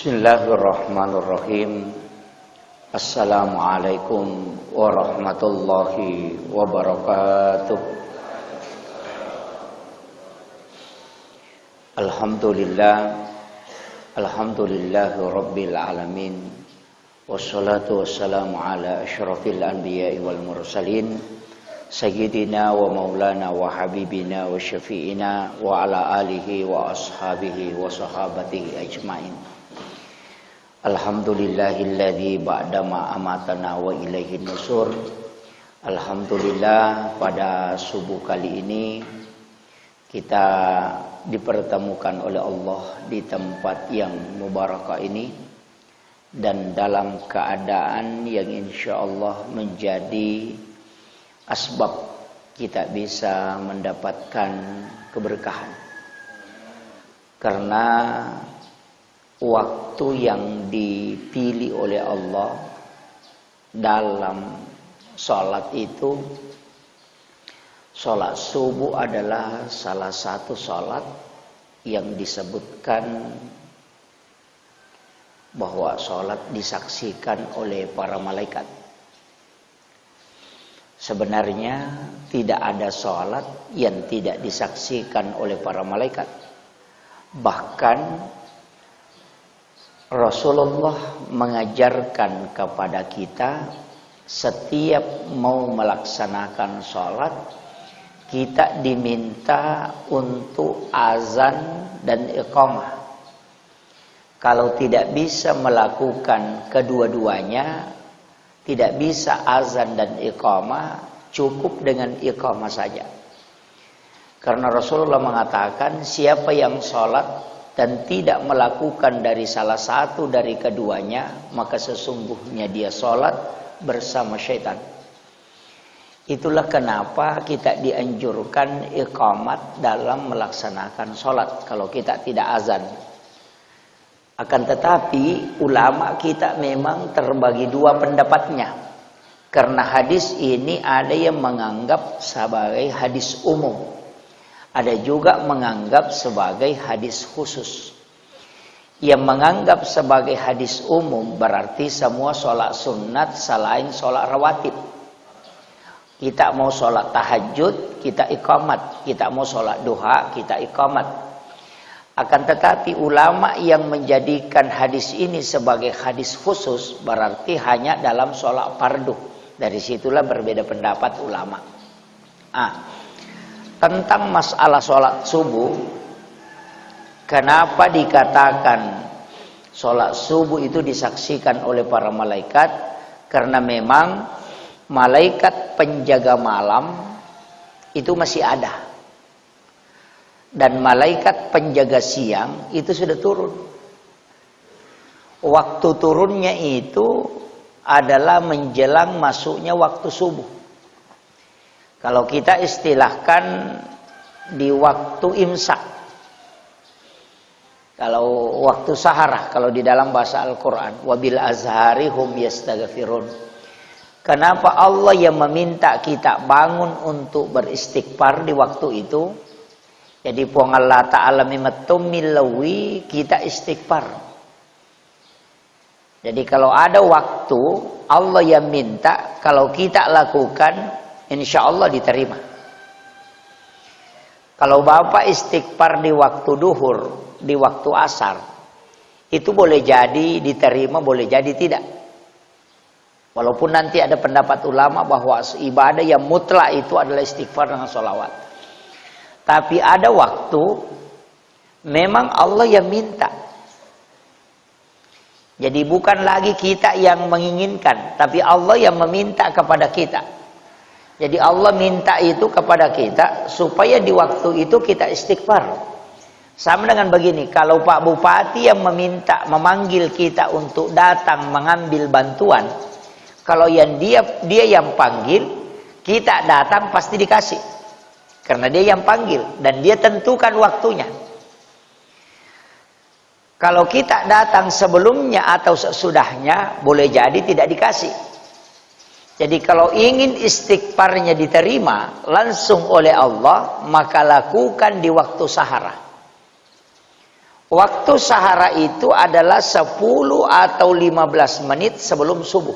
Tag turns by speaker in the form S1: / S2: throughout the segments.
S1: Bismillahirrahmanirrahim. Assalamualaikum warahmatullahi wabarakatuh. Alhamdulillahi rabbil alamin. Wassalatu wassalamu ala asyrafil anbiya'i wal mursalin Sayyidina wa maulana wa habibina wa syafi'ina wa ala alihi wa ashabihi wa sahabatihi ajma'in. Alhamdulillahilladzi ba'dama amatana wa ilaihin nusur. Alhamdulillah, pada subuh kali ini kita dipertemukan oleh Allah di tempat yang mubarakah ini dan dalam keadaan yang insyaallah menjadi asbab kita bisa mendapatkan keberkahan. Karena waktu yang dipilih oleh Allah dalam sholat itu, sholat subuh adalah salah satu sholat yang disebutkan bahwa sholat disaksikan oleh para malaikat. Sebenarnya tidak ada sholat yang tidak disaksikan oleh para malaikat. Bahkan Rasulullah mengajarkan kepada kita setiap mau melaksanakan sholat, kita diminta untuk azan dan iqamah. Kalau tidak bisa melakukan kedua-duanya, tidak bisa azan dan iqamah, cukup dengan iqamah saja. Karena Rasulullah mengatakan, siapa yang sholat dan tidak melakukan dari salah satu dari keduanya, maka sesungguhnya dia sholat bersama syaitan. Itulah kenapa kita dianjurkan iqamat dalam melaksanakan sholat kalau kita tidak azan. Akan tetapi ulama kita memang terbagi dua pendapatnya. Karena hadis ini ada yang menganggap sebagai hadis umum, ada juga menganggap sebagai hadis khusus. Yang menganggap sebagai hadis umum berarti semua sholat sunat selain sholat rawatib. Kita mau sholat tahajud, kita iqamat. Kita mau sholat duha, kita iqamat. Akan tetapi ulama yang menjadikan hadis ini sebagai hadis khusus berarti hanya dalam sholat fardu. Dari situlah berbeda pendapat ulama. Tentang masalah sholat subuh, kenapa dikatakan sholat subuh itu disaksikan oleh para malaikat? Karena memang malaikat penjaga malam itu masih ada. Dan malaikat penjaga siang itu sudah turun. Waktu turunnya itu adalah menjelang masuknya waktu subuh. Kalau kita istilahkan di waktu imsak. Kalau waktu saharah, kalau di dalam bahasa Al-Quran, wabil azhari hum yastaghfirun. Kenapa Allah yang meminta kita bangun untuk beristighfar di waktu itu? Jadi puang Allah Ta'ala mimatummilawi kita istighfar. Jadi kalau ada waktu Allah yang minta, kalau kita lakukan insya Allah diterima. Kalau Bapak istighfar di waktu duhur, di waktu asar, itu boleh jadi diterima, boleh jadi tidak. Walaupun nanti ada pendapat ulama bahwa ibadah yang mutlak itu adalah istighfar dengan sholawat. Tapi ada waktu memang Allah yang minta. Jadi bukan lagi kita yang menginginkan, tapi Allah yang meminta kepada kita. Jadi Allah minta itu kepada kita supaya di waktu itu kita istighfar. Sama dengan begini, kalau Pak Bupati yang memanggil kita untuk datang mengambil bantuan, kalau yang dia yang panggil, kita datang pasti dikasih. Karena dia yang panggil dan dia tentukan waktunya. Kalau kita datang sebelumnya atau sesudahnya, boleh jadi tidak dikasih. Jadi kalau ingin istighfarnya diterima langsung oleh Allah, maka lakukan di waktu sahara. Waktu sahara itu adalah 10 atau 15 menit sebelum subuh.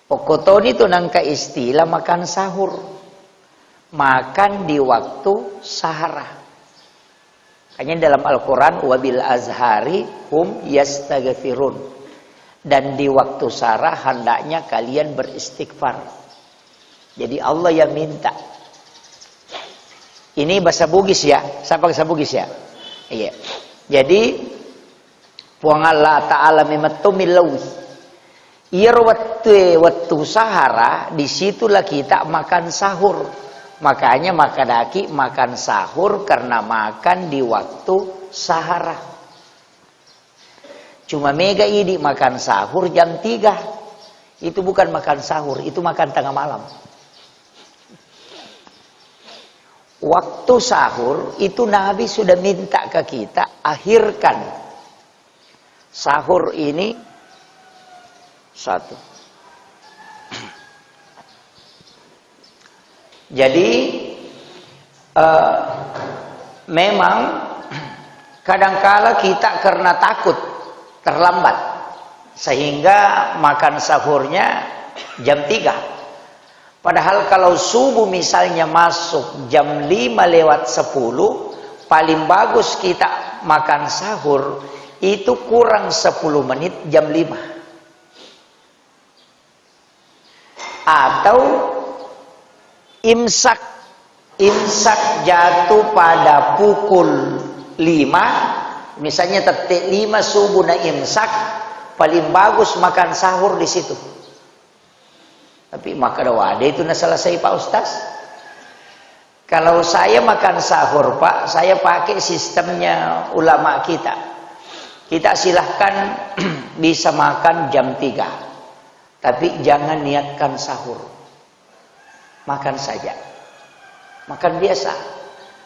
S1: Pokotoni itu nangka istilah makan sahur. Makan di waktu sahara. Hanya dalam Al-Quran, wabil azhari hum yastaghfirun. Dan di waktu sahara hendaknya kalian beristighfar. Jadi Allah yang minta. Ini bahasa Bugis ya. Siapa bahasa Bugis ya? Iya. Jadi puang Allah Ta'ala mimatumilawih. Ir waktu sahara, disitulah kita makan sahur. Makanya makadaki makan sahur karena makan di waktu sahara. Cuma mega ini makan sahur jam 3. Itu bukan makan sahur, itu makan tengah malam. Waktu sahur itu Nabi sudah minta ke kita, akhirkan sahur ini 1. Jadi memang kadangkala kita karena takut terlambat sehingga makan sahurnya jam 3. Padahal kalau subuh misalnya masuk jam 5:10, paling bagus kita makan sahur itu kurang 10 menit jam 5. Atau imsak jatuh pada pukul 5, misalnya tetek 5 subuh na imsak, paling bagus makan sahur di situ. Tapi maka wade itu na selesai Pak Ustaz. Kalau saya makan sahur Pak, saya pakai sistemnya ulama kita. Kita silahkan bisa makan jam 3. Tapi jangan niatkan sahur. Makan saja. Makan biasa.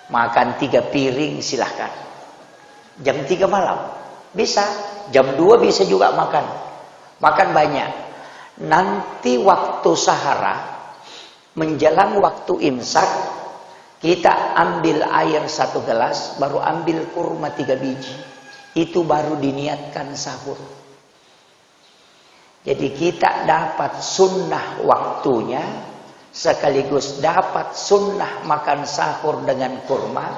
S1: Makan 3 piring silahkan. Jam 3 malam. Bisa. Jam 2 bisa juga makan. Makan banyak. Nanti waktu sahara, menjelang waktu imsak, kita ambil air 1 gelas, baru ambil kurma 3 biji. Itu baru diniatkan sahur. Jadi kita dapat sunnah waktunya, sekaligus dapat sunnah makan sahur dengan kurma,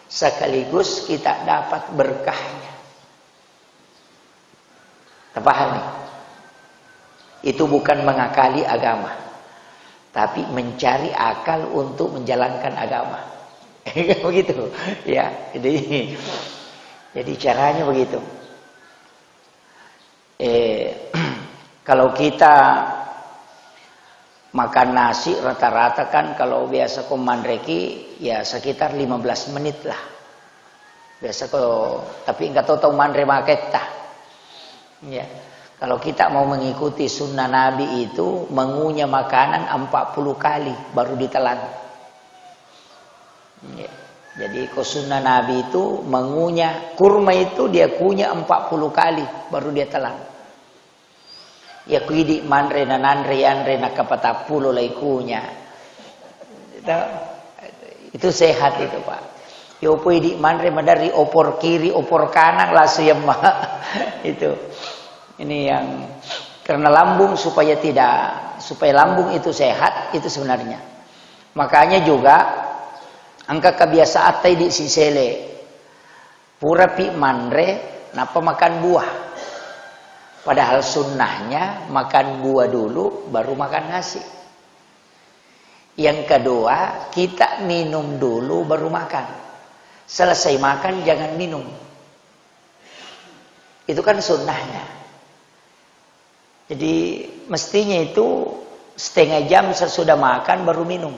S1: sekaligus kita dapat berkahnya. Pahami? Itu bukan mengakali agama, tapi mencari akal untuk menjalankan agama. Begitu, ya. Jadi caranya begitu. Kalau kita makan nasi rata-rata kan kalau biasa komandreki ya sekitar 15 menit lah. Biasa kalau tapi enggak tahu mandre maketa. Ya. Kalau kita mau mengikuti sunnah Nabi itu mengunyah makanan 40 kali baru ditelan. Ya. Jadi sunnah Nabi itu mengunyah kurma itu dia kunyah 40 kali baru dia telan. Ya kuidi manre nanandre andre nakapatapulo lai kunyah. Itu sehat itu Pak. Ya kuidi manre madari opor kiri opor kanan langsung ya itu. Ini yang karena lambung supaya lambung itu sehat itu sebenarnya. Makanya juga angka kebiasaan tadi si sele pura pi manre napa makan buah. Padahal sunnahnya makan buah dulu baru makan nasi. Yang kedua kita minum dulu baru makan. Selesai makan jangan minum. Itu kan sunnahnya. Jadi mestinya itu setengah jam sesudah makan baru minum.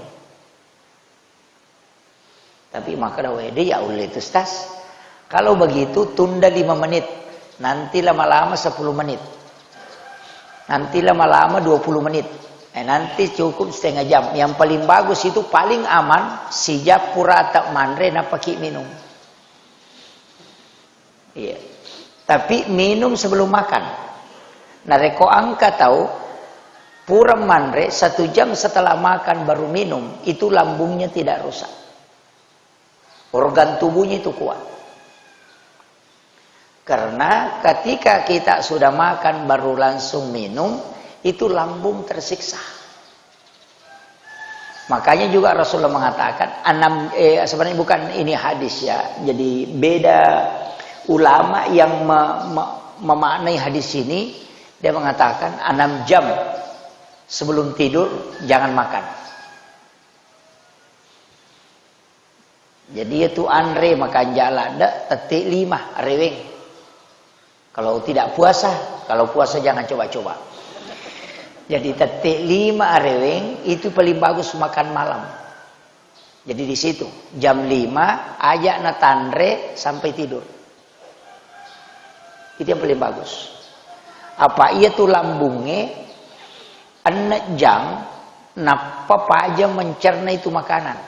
S1: Tapi maka wede ya Allah itu Ustaz. Kalau begitu tunda 5 menit. Nanti lama-lama 10 menit. Nanti lama-lama 20 menit. Nanti cukup setengah jam. Yang paling bagus itu paling aman sijap pura tak manre na pakai minum. Iya. Tapi minum sebelum makan. Nah reko angka tahu pura manre 1 jam setelah makan baru minum itu lambungnya tidak rusak. Organ tubuhnya itu kuat. Karena ketika kita sudah makan baru langsung minum, itu lambung tersiksa. Makanya juga Rasulullah mengatakan, sebenarnya bukan ini hadis ya. Jadi beda ulama yang memaknai hadis ini, dia mengatakan 6 jam sebelum tidur jangan makan. Jadi itu Andre makan jala tetik 5 reweng. Kalau tidak puasa, kalau puasa jangan coba-coba. Jadi tetik 5 reweng itu paling bagus makan malam. Jadi di situ jam 5 ajak na tandre sampai tidur. Itu yang paling bagus. Apa ia tuh lambungnya 6 jam napa aja mencerna itu makanan.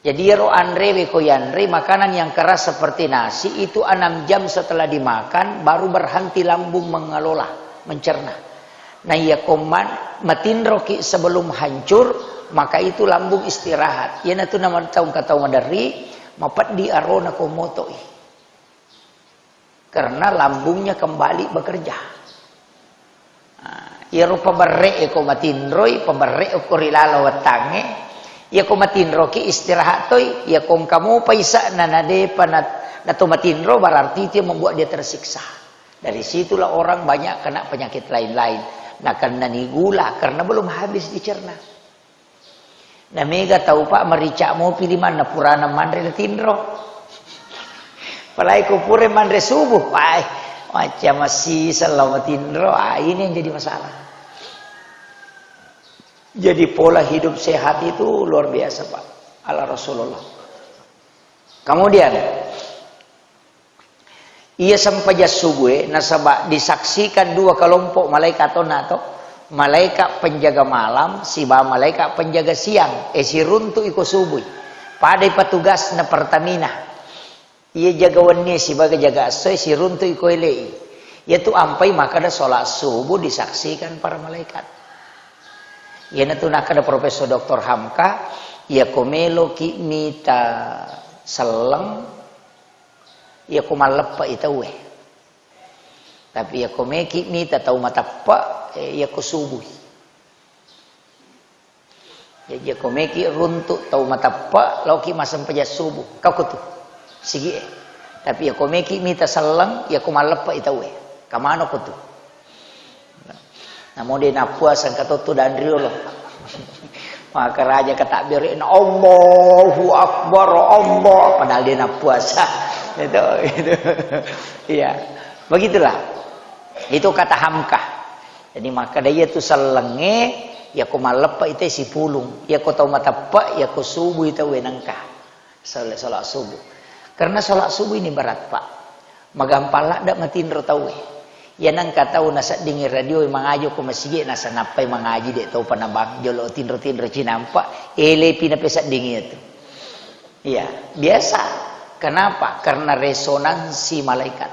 S1: Jadi ro Andre beko Yandre makanan yang keras seperti nasi itu 6 jam setelah dimakan baru berhenti lambung mengelola, mencerna. Nah ya koman matinroki sebelum hancur maka itu lambung istirahat. Ya natu nama tahu kata madari mapat di arona komotoi. Karena lambungnya kembali bekerja. Ya rupa berre eko matinroi pemberre eko rilala watange. Ya ko matinro ki istirahat toy, ya kong kamu paisa nanade panat nato matinro berarti itu membuat dia tersiksa. Dari situlah orang banyak kena penyakit lain-lain. Nah karena gula karena belum habis dicerna. Nah mega tahu pak merica mau pilih mana purana mandre tinro. Palai ko pure mandre subuh, pak macam masih selalu tinro. Ini yang jadi masalah. Jadi pola hidup sehat itu luar biasa Pak. Ala Rasulullah. Kemudian ia sampai subuh nasabah disaksikan 2 kelompok malaikat atau malaikat penjaga malam, malaikat penjaga siang. Si runtu iko subuh. Pada petugas na Pertamina. Ia jagawannya sebagai jaga asoy si runtu iko elei. Yaitu ampai maka ada sholat subuh disaksikan para malaikat. Ya natu nak ada Profesor Dr. Hamka, ya komelo ki mita seleng, ya komalepa itawe. Tapi ya komeki mita tahu matapa, ya kosubuh. Ya komeki runtuk tahu matapa, lauki masam paja subuh. Kau kutu, sige. Tapi ya komeki mita seleng, ya komalepa itawe. Kamano kutu. Namun dia nak puasa kata tu dan riolo. Maka raja ketakbirin Allahu Akbar Allah padahal dia nak puasa. Itu. Iya. Begitulah. Itu kata Hamka. Jadi maka dia tu selenge ya ko malepa ite si pulung. Ya ko tau matapa ya ko subuh ite wenangka. Salat subuh. Karena salat subuh ini berat, Pak. Magampala dak matinro tawe. Ya nang kataw nasa dingin radio mangajo ko masige nasa napay mangaji de taw panabang jolo tinro cinampa ele pinapesak dingin itu. Iya, biasa. Kenapa? Karena resonansi malaikat.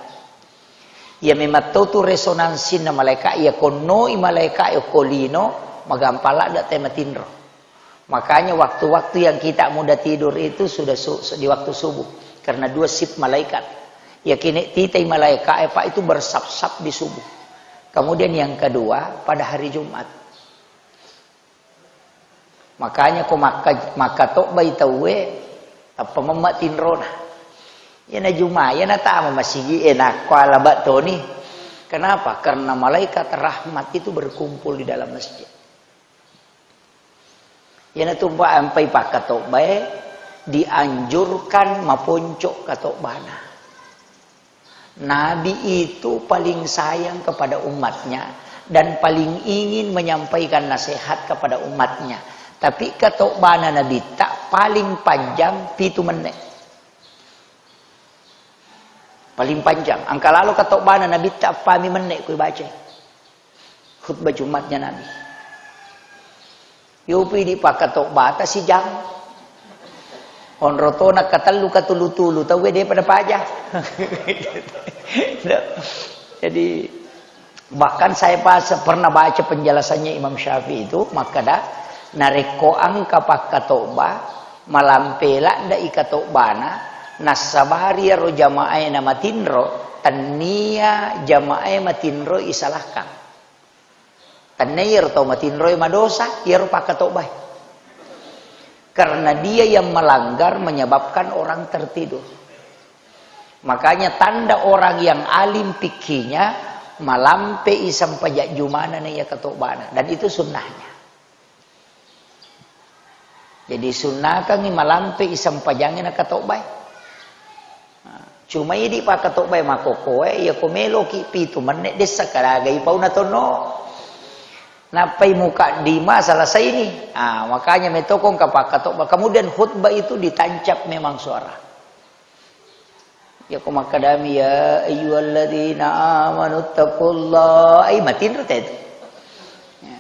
S1: Ya memang tu resonansi na malaikat ya kono i malaikat ya kolino magampala dak tema tinro. Makanya waktu-waktu yang kita mudah tidur itu sudah di waktu subuh karena 2 shift malaikat. Ya kini titai malaikat Pak itu bersap-sap di subuh. Kemudian yang kedua pada hari Jumat. Makanya ko maka tok baitawe apa mamat tinrona. Ya na Jumat ya na tama masigi enak ko alabat toni. Kenapa? Karena malaikat rahmat itu berkumpul di dalam masjid. Ya na tumpa ampai pak katok bae dianjurkan maponcok katok bana. Nabi itu paling sayang kepada umatnya dan paling ingin menyampaikan nasihat kepada umatnya. Tapi katok bana Nabi tak paling panjang 7 menit. Paling panjang. Angka lalu katok bana Nabi tak pahami menit ku baca. Khutbah Jumatnya Nabi. Yupi di pak katok bata si jam. Onroto nak katalu katulu-tulu tahu dia pada pajak. Jadi bahkan saya pernah baca penjelasannya Imam Syafi'i itu maka dah nareko angka pakatoba malampela nda ikatok bana nasabari ro jamaah na matinro tania jamaah matinro isalahkan tanir to matinro madosa iro pakatok bay karena dia yang melanggar menyebabkan orang tertidur. Makanya tanda orang yang alim pikirnya malampe isam pajak jumana nih ya ketobana, dan itu sunnahnya. Jadi sunnah kan malampe isam pajangin na ketobay. Cuma ini pak ketobay makokoe ya komelo ki pitu manek desa karagay pau na tono. Napai muka dima selesai ini. Makanya metokong kapak ketobay. Kemudian khutbah itu ditancap memang suara. Ya kumakadami ya ayyuhalladzina amanu taqullah ay matin itu. Ya.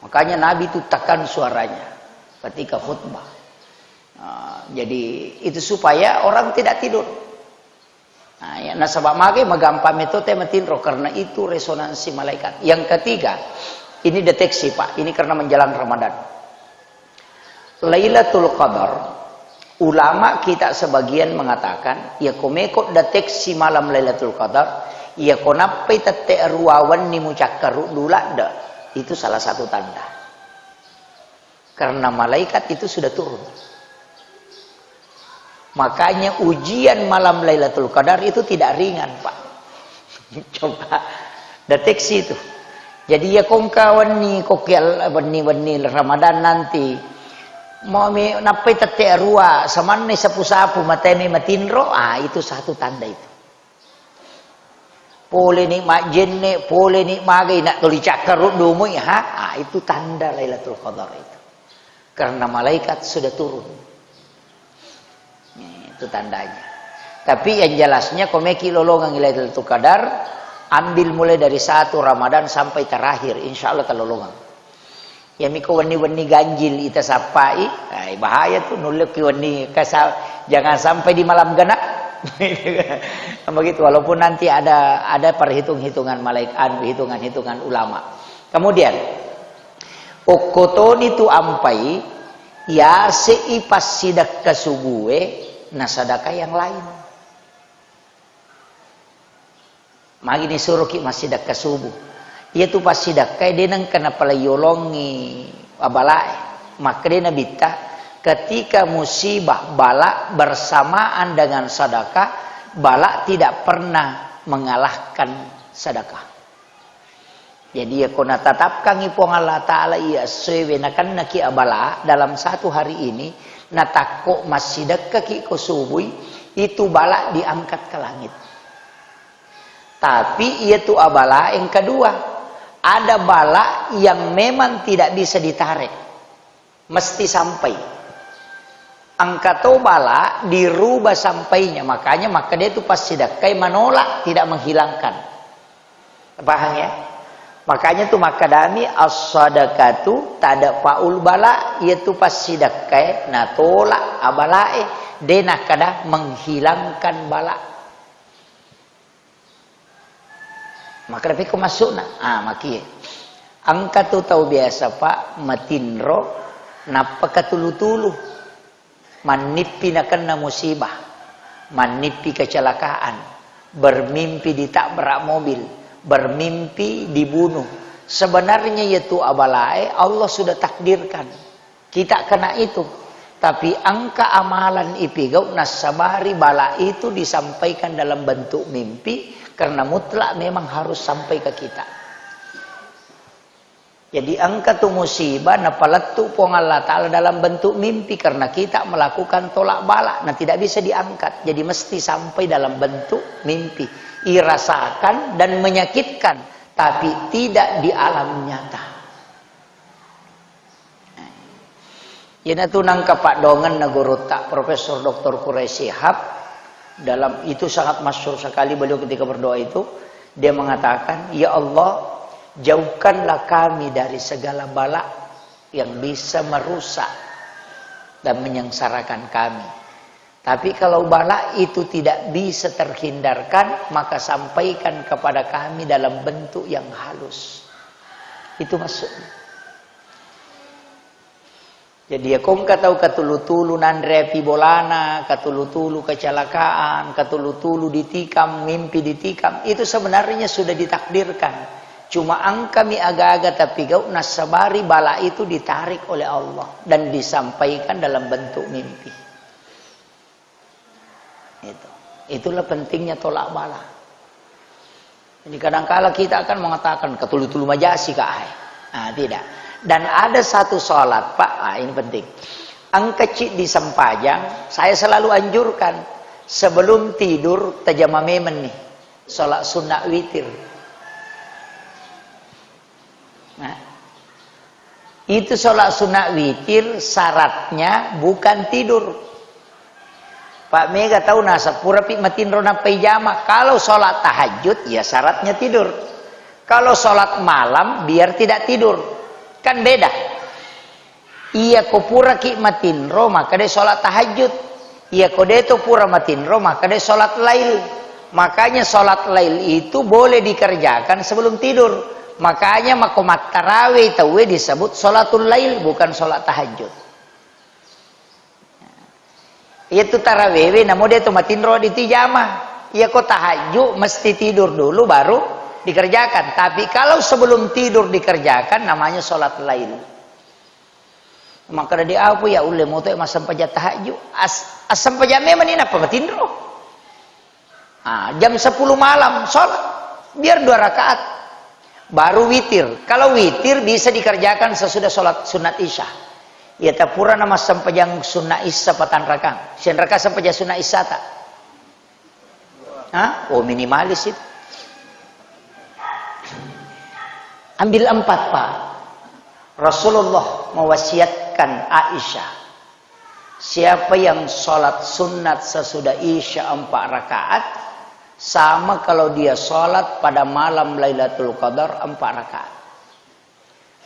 S1: Makanya Nabi itu tekan suaranya ketika khutbah. Jadi itu supaya orang tidak tidur. Ya nasabak mage magampang metode matinro karena itu resonansi malaikat. Yang ketiga, ini deteksi Pak, ini karena menjelang Ramadan. Lailatul Qadar. Ulama kita sebagian mengatakan ya komekot deteksi malam Lailatul Qadar ya konapai tete ruawan ni mucakkaru dulada itu salah satu tanda karena malaikat itu sudah turun. Makanya ujian malam Lailatul Qadar itu tidak ringan Pak. Coba deteksi itu. Jadi ya kongkawan ni kokial beni Ramadan nanti mau napai tete rua samanne sapu-sapu mateme matinro, itu satu tanda itu. Pole ni mak jenne, pole ni magai nak tuli cakar dumui itu tanda Lailatul Qadar itu. Karena malaikat sudah turun. Itu tandanya. Tapi yang jelasnya komeki lolongan Lailatul Qadar ambil mulai dari 1 Ramadan sampai terakhir, insyaallah terlolongan. Ya miko wani ganjil ita sapai, bahaya tuh nuluk wani jangan sampai di malam genap. Begitu walaupun nanti ada perhitungan malaikat, hitungan ulama. Kemudian okotoni tu ampai ya seipas sidak kasubuhe na sadaka yang lain. Magi ni suruh ki masidak kasubuh. Ia tu pas sidakai dia nang kena palayolongi abalae. Maka dia nabita ketika musibah bala bersamaan dengan sedekah, bala tidak pernah mengalahkan sedekah. Jadi ya kona tatapkan ipong Allah Ta'ala iya sewe nakan naki abala dalam 1 hari ini natako masidakka ki kusubui itu bala diangkat ke langit. Tapi ia tu abala yang kedua. Ada bala yang memang tidak bisa ditarik. Mesti sampai. Angkato bala dirubah sampainya. Maka dia itu pas sidakai menolak, tidak menghilangkan. Paham ya? Makanya tuh makadami as-sadaqatu tada paul bala yaitu pas sidakai na tolak abalae dena kada menghilangkan bala. Maka tapi kau masuk na, maki. Angkat tu tahu biasa Pak matinro, napa katulu-tulu, manipi nakan na musibah, manipi kecelakaan, bermimpi ditabrak mobil, bermimpi dibunuh. Sebenarnya yaitu abalae Allah sudah takdirkan kita kena itu, tapi angka amalan ipigau nasabari bala itu disampaikan dalam bentuk mimpi. Karena mutlak memang harus sampai ke kita. Jadi angka tu musibah napalatu pong Allah Ta'ala dalam bentuk mimpi. Karena kita melakukan tolak bala. Nah tidak bisa diangkat. Jadi mesti sampai dalam bentuk mimpi. Irasakan dan menyakitkan. Tapi tidak di alam nyata. Yana tunang kapak dongan nagurota Profesor Dr. Quraisy Shihab. Dalam itu sangat masyhur sekali beliau ketika berdoa itu dia mengatakan ya Allah jauhkanlah kami dari segala bala yang bisa merusak dan menyengsarakan kami. Tapi kalau bala itu tidak bisa terhindarkan maka sampaikan kepada kami dalam bentuk yang halus. Itu maksudnya. Jadi ya kong katau katulu-tulu nandre pibolana, katulu-tulu kecelakaan, katulu-tulu ditikam, mimpi ditikam, itu sebenarnya sudah ditakdirkan. Cuma kami agak-agak tapi gau nasabari bala itu ditarik oleh Allah dan disampaikan dalam bentuk mimpi. Itulah pentingnya tolak bala. Jadi kadang-kala kita akan mengatakan katulu-tulu majasi kah? Nah, tidak. Dan ada satu sholat, Pak, ini penting. Kecil di Sempajang, saya selalu anjurkan sebelum tidur tajamamemen nih, sholat sunnah witir. Nah, itu sholat sunnah witir syaratnya bukan tidur. Pak Mega tahu nasa pura pi matin rona pejama. Kalau sholat tahajud ya syaratnya tidur. Kalau sholat malam biar tidak tidur. Kan beda. Iya ko pura ki matinro maka dia sholat tahajud. Iya ko deto pura matinro maka dia sholat lail. Makanya sholat lail itu boleh dikerjakan sebelum tidur. Makanya makomat tarawih tahu disebut sholatul lail bukan sholat tahajud. Itu tarawih namun dia tu matinro di tijama. Iya ko tahajud mesti tidur dulu baru dikerjakan. Tapi kalau sebelum tidur dikerjakan namanya sholat lail. Maka dia apa ya ulil mau tuh masam pajat tahajud. Asam pajat memang ini apa matindro. Jam 10 malam sholat biar 2 rakaat baru witir. Kalau witir bisa dikerjakan sesudah sholat sunat isya. Ya tapura nama sampajang sunat isya patan rakang. Sian raka sampajang sunat isya tak? Oh minimalis itu. Ambil 4, Pak. Rasulullah mewasiatkan Aisyah. Siapa yang sholat sunat sesudah isya 4 rakaat, sama kalau dia sholat pada malam Lailatul Qadar 4 rakaat.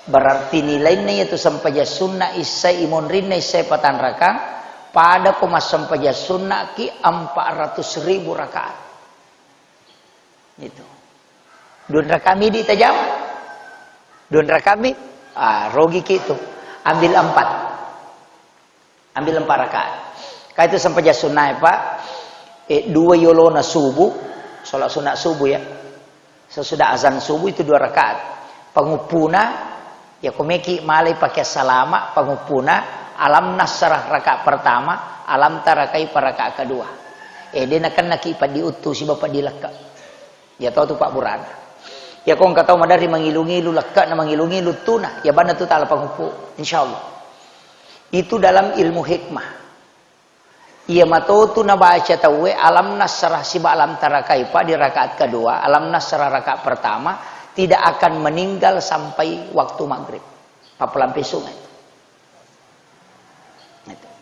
S1: Berarti nilainya itu sampaja sunnah isya imun rinna isya patan rakang, pada kumas sampaja sunnah ki 400.000 rakaat. Itu. Dun rakami di tajam. Dun rakami, rogi gitu. Ambil 4. Ambil 4 rakaat. Kaya itu sampai sunnah Pak. 2 yolona subuh. Sholat sunat subuh ya. Sesudah azan subuh itu 2 rakaat. Pengupuna, ya komeki malai pakai salama. Pengupuna, alam nasrah rakaat pertama. Alam tarakai rakaat kedua. Dia nak ipat diutus si bapak dilekak. Ya tahu tu Pak Burana. Ya kau nggak tahu madari mengilu-ngilu lekak na mengilu-ngilu tuna. Ya bana tu ta'ala panghupu. Insyaallah. Itu dalam ilmu hikmah. Ia matau tu na baca tahu alam nasrah siba alam tarakai pa di rakaat kedua, alam nasrah rakaat pertama tidak akan meninggal sampai waktu maghrib. Papelampi sungai.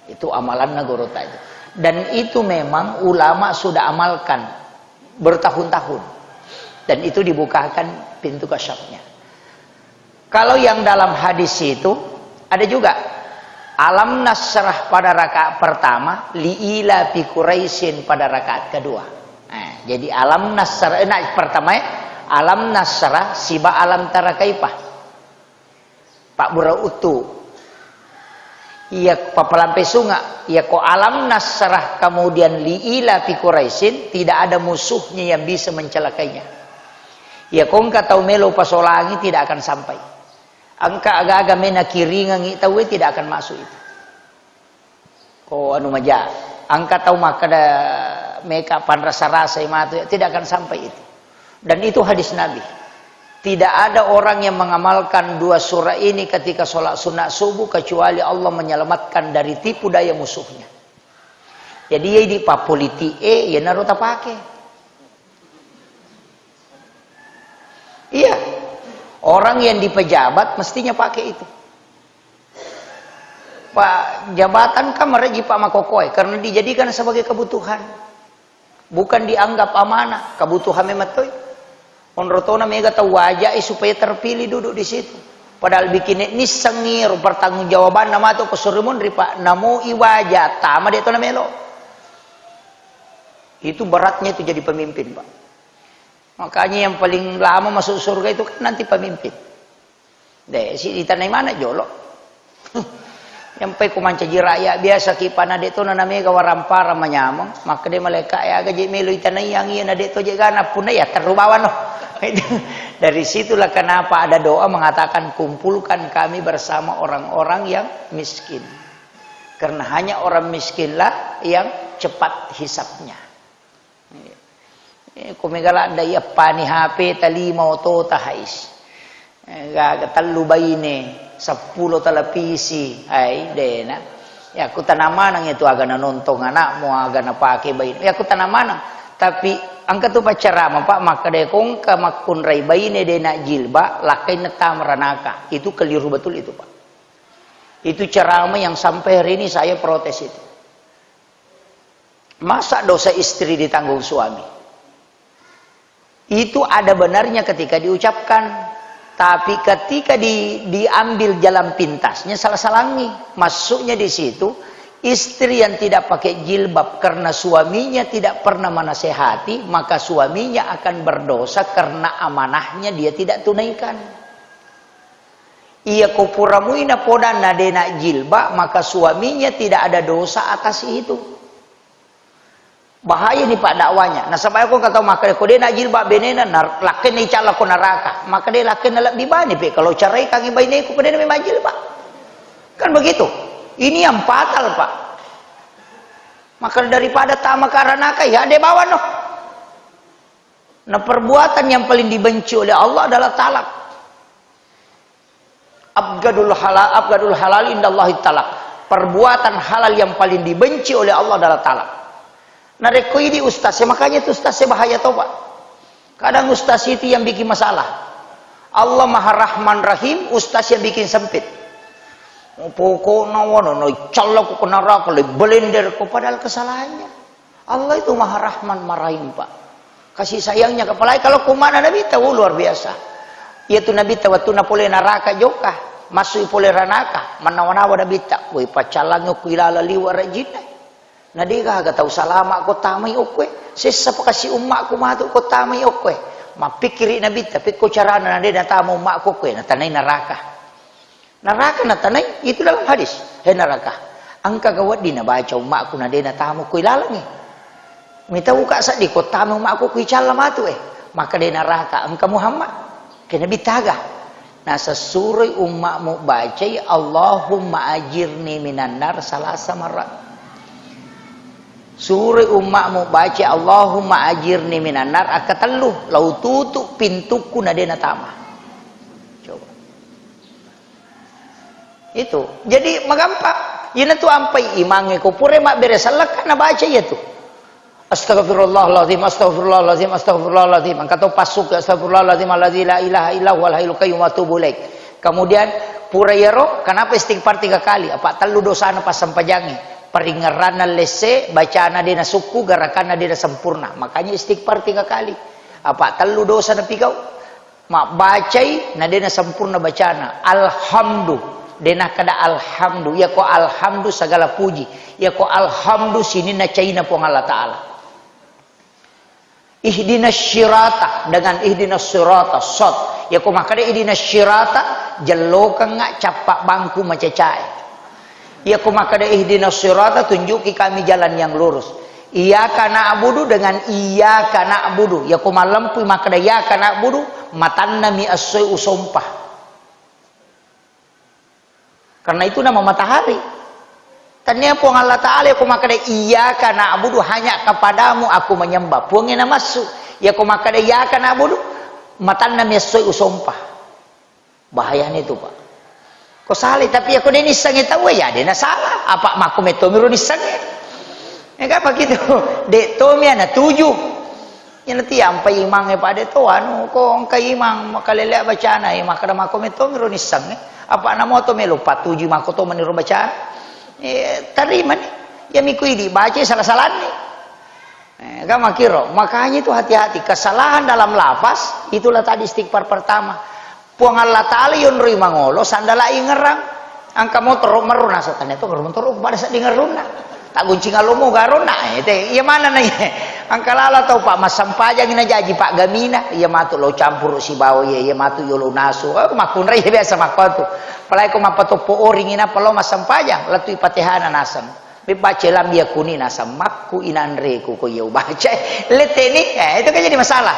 S1: Itu amalan nagorota itu. Dan itu memang ulama sudah amalkan bertahun-tahun. Dan itu dibukakan pintu kasyafnya. Kalau yang dalam hadis itu ada juga alam nasrah pada rakaat pertama, liila fi Quraisyin pada rakaat kedua. Nah, jadi alam nasrah pertama ya, alam nasrah siba alam tarakaipah. Pak Bura utu. Iya papalampe sunga, iya ko alam nasrah kemudian liila fi Quraisyin, tidak ada musuhnya yang bisa mencelakainya. Ya kong katau melo pasolangi tidak akan sampai. Angka agak-agak mena kiringan tahu tidak akan masuk itu. Ko anu maja. Angka tahu maka ada meka pan rasa-rasa itu tidak akan sampai itu. Dan itu hadis Nabi. Tidak ada orang yang mengamalkan 2 surah ini ketika sholat sunat subuh kecuali Allah menyelamatkan dari tipu daya musuhnya. Jadi ya di papoliti ya naruh pakai. Iya, orang yang di pejabat mestinya pakai itu. Pak jabatan kan mereji Pak Makokoi karena dijadikan sebagai kebutuhan, bukan dianggap amanah. Kebutuhan memang tuh. Onrotona mega tahu wajah supaya terpilih duduk di situ. Padahal bikin ini sengir pertanggungjawaban nama tuh kesurumun Pak namo iwaja tama dia tuh namelo. Itu beratnya itu jadi pemimpin Pak. Makanya yang paling lama masuk surga itu kan nanti pemimpin. Deh, si di tanah mana jolok. Yang pe ko mancaji raya biasa ki panade to na name gawarampara manyamong maka de maleka ya gaji meluy tanay yang ieu nade to je gana pun ya terubawan no. Dari situlah kenapa ada doa mengatakan kumpulkan kami bersama orang-orang yang miskin. Karena hanya orang miskinlah yang cepat hisapnya. Kumigala daya pani HP tali mau to tahais. Gaga talu bayine 10 televisi ay dena ya aku tanamanang itu agak nonton anak mau agak napake bayi ya aku tanamanang tapi angka tu pacarama pak maka de kong ka makun rai bayine dena jilba lakai neta meranaka itu keliru betul itu pak itu ceramah yang sampai hari ini saya protes itu masa dosa istri ditanggung suami itu ada benarnya ketika diucapkan. Tapi ketika diambil jalan pintasnya salah-salangi. Masuknya di situ istri yang tidak pakai jilbab karena suaminya tidak pernah menasehati, maka suaminya akan berdosa karena amanahnya dia tidak tunaikan. Ia kupuramuina podana dena jilbab, maka suaminya tidak ada dosa atas itu. Bahaya nih pak dakwanya. Nah sampai aku kata maka ko dia nak jilbab benena lakin ni cala ko neraka. Maka dia lakin nak bibani pe kalau cerai kaki bayi ku pada memang jilbab. Kan begitu. Ini yang fatal pak. Maka daripada tamak neraka ya dia bawa noh. Nah perbuatan yang paling dibenci oleh Allah adalah talak. Abgadul halal indallahi talak. Perbuatan halal yang paling dibenci oleh Allah adalah talak. Nah reko ini ustaz, makanya itu ustaz bahaya tau pak. Kadang ustaz itu yang bikin masalah. Allah Maha Rahman Rahim, ustaz yang bikin sempit. Pokoknya no calok ke neraka, belender ko padahal kesalahannya. Allah itu Maha Rahman Rahim pak. Kasih sayangnya kepala kalau kumana Nabi tahu luar biasa. Yaitu Nabi tahu waktu na pole neraka joka, masuk pole ranaka, manawa-nawa Nabi tak, woi pacalannya kuilala liwa rajinai. Nadiga aga tahu salama ko tamay okwe sesa pa kasi umma ko mato ko tamay okwe mapikiri na bit tapi ko carana na din natamo umma ko kwe natanay naraka natanay itu dalam hadis he naraka ang kagawad din na baca umma ko na din natamo ko ilalangi mitaw ka sa di ko tamo umma ko chala mato maka din naraka ang ka Muhammad kinabitaga nasa surah umma mo baca Allahumma ajirni minan nar salasa marat. Surah umakmu baca Allahumma ajirni minan nar akatelu lau tutup pintuku na dena tama. Coba. Itu. Jadi magampak. Yun tu ampai imange ko pure mak beresalak na baca ya tu. Astagfirullahalazim astagfirullahalazim astagfirullahalazim. Angkato pasuk astagfirullahalazim alladzi la ilaha illa huwal hayyul qayyum wa atubu ilaik. Kemudian pura yero kenapa istighfar 3 kali? Apa telu dosa na pas sampajangi? Peringarana lese bacaan dina suku gerakan dina sempurna makanya istighfar 3 kali apa telu dosa na pigau mak bacai na dina sempurna bacana alhamdu dina kada alhamdu ya ko alhamdu segala puji ya ko alhamdu sini na caina po Allah taala ihdinas syirata dengan ihdinas sirata sot ya ko makade ihdinas syirata jallokan ngak capak bangku macacai. Ya kumakada ihdinas sirata tunjuki kami jalan yang lurus. Iyyaka na'budu dengan iyyaka na'budu. Ya kumalampu makada iyyaka na'budu matanna mi as-su'u sumpah. Karena itu nama matahari. Tanya puang Allah Ta'ala ya kumakada iyyaka na'budu hanya kepadamu aku menyembah. Puangnya masuk. Ya kumakada iyyaka na'budu matanna mi as-su'u sumpah. Bahayanya itu Pak. Kau salah tapi aku dia nisang tahu ya dia salah apa maku metomiru nisang ya apa gitu dek tomi ana 7 ya nanti ampai imang pada to anu ko angkai imang makalele bacana ya makada maku metomiru nisang apa nama to me lupa 7 maku to meniru bacaan terima nih ya miku ini baca salah-salah nih gak makiro makanya itu hati-hati kesalahan dalam lafaz itulah tadi istighfar pertama. Puang Allah Ta'ala yun ri mangolo sandala ingerang angka motor meruna satan itu motor pada saat di ngeruna tak guncing alomo garona itu iya mana nih Angka lala tahu Pak Mas Sampajang ina jaji Pak Gamina, ia matu lo campur si bawa ia matu yo lo nasu. Makun rai biasa makotu. Palai ko mapato po oring ina palo Mas Sampajang, latu ipatehana nasam. Baca lam dia kuni nasam makku inanreku ko yau baca. Leteni, itu kan jadi masalah.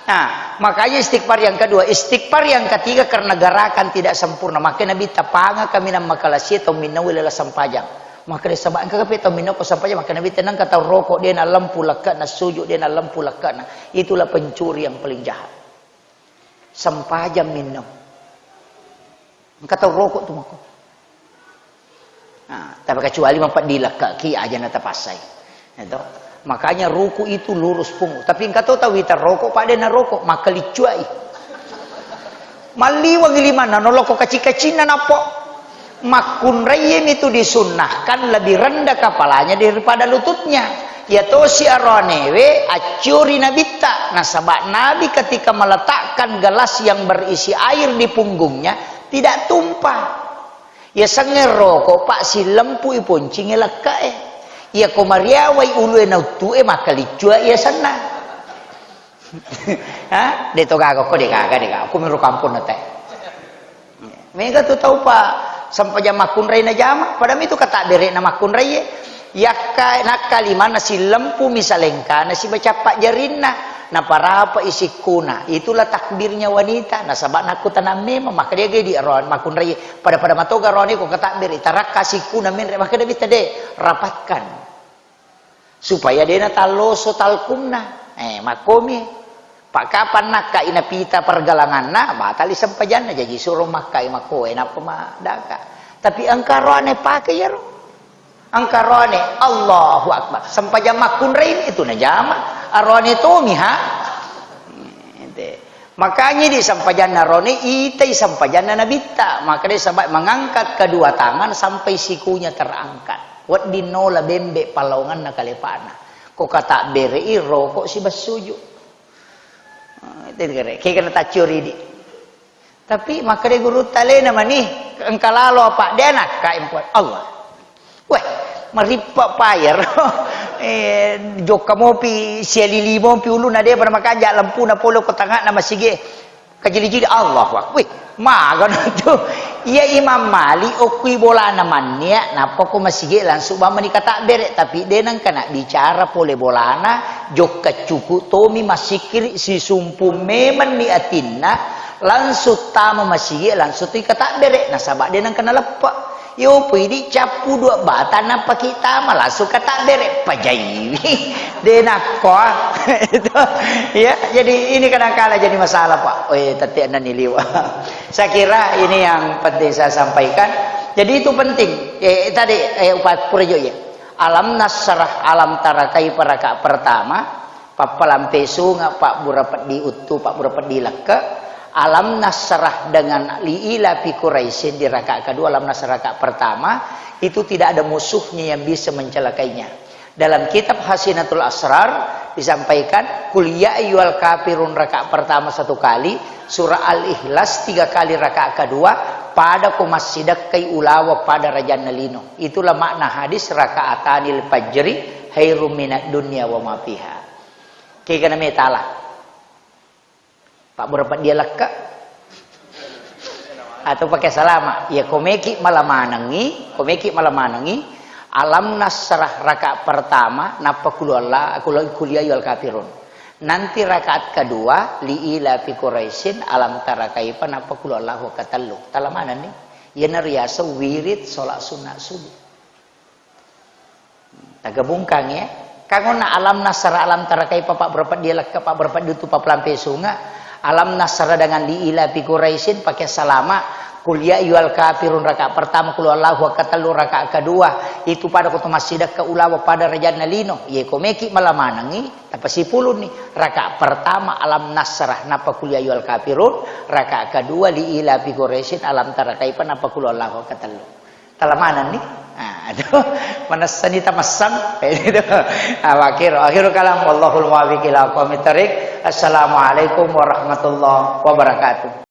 S1: Nah, makanya istighfar yang kedua, istighfar yang ketiga karena gerakan tidak sempurna. Maka Nabi tapanga kami nam makalasi atau minawilala Sampajang. Maka dia sabak angka kapita minum ko sampai maka Nabi tenang kata rokok dia na lampu lekat na sujud dia na lampu lekat na itulah pencuri yang paling jahat. Sampajang minum. Kata rokok tu mako. Nah, tapi kecuali mampat dilekak ki aja na tapasai. Itu. Makanya ruku itu lurus pungu. Tapi engkau tahu kita rokok pak dia na rokok maka licuai. Maliwang limana noloko kacik-kacina napo. Makun rayim itu disunnahkan lebih rendah kepalanya daripada lututnya. Ya tosi aronewe acuri nabita. Nah sabak Nabi ketika meletakkan gelas yang berisi air di punggungnya tidak tumpah. Ya senger rokok pak si lempu iponcing elaka ya komariawai ulu enautu maka licua ya sana. Hah? Deto kagak kok deka. Aku miru kampung nate. Mereka tuh tahu pak. Sampai jam makun rai na jama padahal itu kata derek na makun rai yakka nak kalima nasi lempu misalengka nasi baca pak jarinna na para apa isi kuna itulah takbirnya wanita na sabak naku tanam memang maka dia gedi ron makun rai pada matoga roni ko kata beri tarak kasih kuna men maka dia bisa de rapatkan supaya dia na taloso talkumna makomi pak kapan nak ka ina pita pergalangan na batali sampajan na jadi suruh makai makoe na pemadaka tapi angkarone pakai ya ro angkarone Allahu akbar sampajan makun rain itu na jama arone to miha makanya di sampajan narone itai sampajan na nabita maka dia sampai mengangkat kedua tangan sampai sikunya terangkat wat dinola bembe palongan na kalepana kok kata berei rokok si basuju kayak kena tacuri di. Tapi maka dia guru tale nama ni engkau lalu apa dia nak kain buat Allah. Weh, maripa payar. Jok kamu pi siali limo pi ulu na dia pada makan jak lampu na polo ke tengah nama sige. Kajili-jili Allah wah. Weh, magan tu. Ia Imam Malik okui bola namanya napa ko masige langsung ba menikah tak berek tapi dia nang kena bicara pole bolana jok kecuku tomi masikir si sumpu memen ni atinna langsung tama masige langsung tu kata berek nah sabak dia nang kena lepak yo pidi capu dua bata napa kita malah suka tak berek pajai dia nak ko itu ya jadi ini kadang-kala jadi masalah Pak tadi anda niliwa saya kira ini yang penting saya sampaikan jadi itu penting tadi upat purjo ya alam nasrah alam tarakai peraka pertama papalam pesu pak burapat diutu pak burapat dilaka alam nasrah dengan liila fi Quraisyin di rakaat kedua alam nasrah rakaat pertama itu tidak ada musuhnya yang bisa mencelakainya dalam kitab Hasinatul Asrar disampaikan kul ya ayyuhal kafirun rakaat pertama 1 kali surah Al-Ikhlas 3 kali rakaat kedua pada kumasidak kai ulawa pada raja nalino itulah makna hadis rakaatanil fajri khairum minad dunya wa ma fiha kaya kana metala Pak berapa dia leka atau pakai salama ya komeki malah manangi alam nasrah rakaat pertama napa kulullah kuliah yul kafirun nanti rakaat kedua liila fi Quraisyin alam tara kaifa napa kulullah wa katallu talamana nih ya nariasa wirid salat sunat subuh tagabungkang ya kangona alam nasrah alam tara kaifa pak berapa dia leka pak berapa ditu pak lampe sunga alam nasrah dengan liila fi Quraisyin pakai salama kuliah yual kafirun rakaat pertama kul Allahu katalu rakaat kedua itu pada kutu masjidah ke ulawa pada raja nalino ye komeki malah manangi tapi si pulun nih rakaat pertama alam nasrah napa kuliah yual kafirun rakaat kedua liila fi Quraisyin alam tarakaipa napa kul Allahu katalu talamanan nih aduh manasani tamasam itu akhir kalam wallahul muwaffiq ila aqwamit thariq assalamualaikum warahmatullahi wabarakatuh.